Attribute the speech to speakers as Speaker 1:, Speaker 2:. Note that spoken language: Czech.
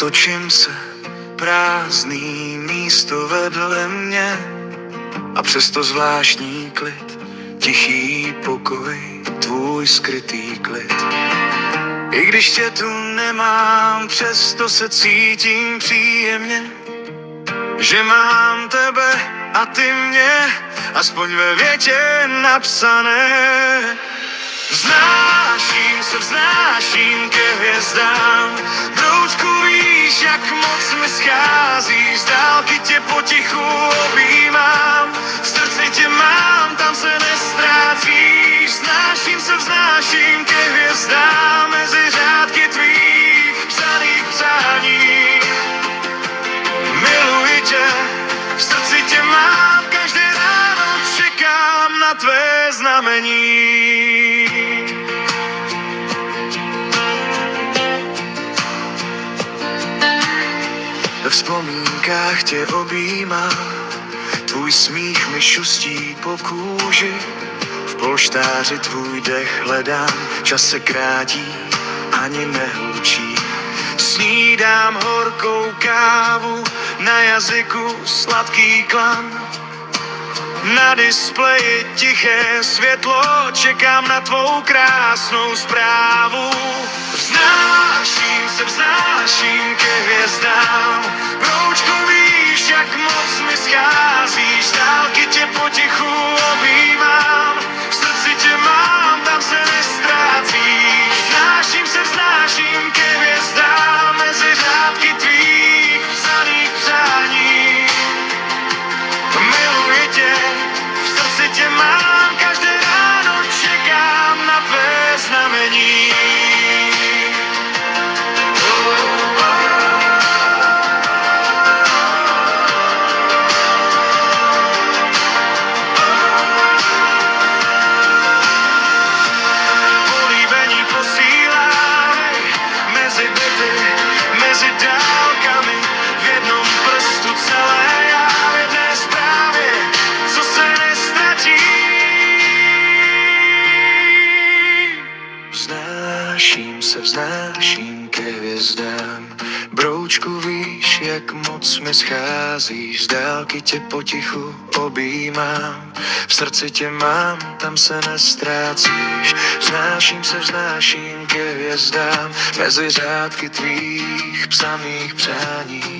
Speaker 1: Otočím se, prázdný místo vedle mě a přesto zvláštní klid, tichý pokoj, tvůj skrytý klid. I když tě tu nemám, přesto se cítím příjemně, že mám tebe a ty mě, aspoň ve větě napsané. Vznáším ke hvězdám, broučku, víš, jak moc mi scházíš, z dálky tě potichu objímám, v srdci tě mám, tam se nestrácíš. Vznáším ke hvězdám, mezi řádky tvých psaných přání. Miluji tě, v srdci tě mám, každé ráno čekám na tvé znamení. Ve vzpomínkách tě objímám, tvůj smích mi šustí po kůži, v polštáři tvůj dech hledám, čas se krátí, ani nehučí. Snídám horkou kávu, na jazyku sladký klam, na displeji tiché světlo, čekám na tvou krásnou zprávu. Vznáším ke hvězdám, broučku, víš, jak moc mi scházíš, z dálky tě potichu objímám, v srdci tě mám, tam se nestrácíš. Vznáším ke hvězdám, mezi řádky tvých psaných přání. Miluji tě, v srdci tě mám, každé ráno čekám na tvé znamení. Políbení posílám mezi byty, mezi dálkami, v jednom prstu celé já, v jedné zprávě, co se nestratí. Vznáším ke hvězdám, broučku, víš, jak moc mi scházíš, z dálky tě potichu objímám, v srdci tě mám, tam se nestrácíš. Vznáším ke hvězdám, mezi řádky tvých psaných přání.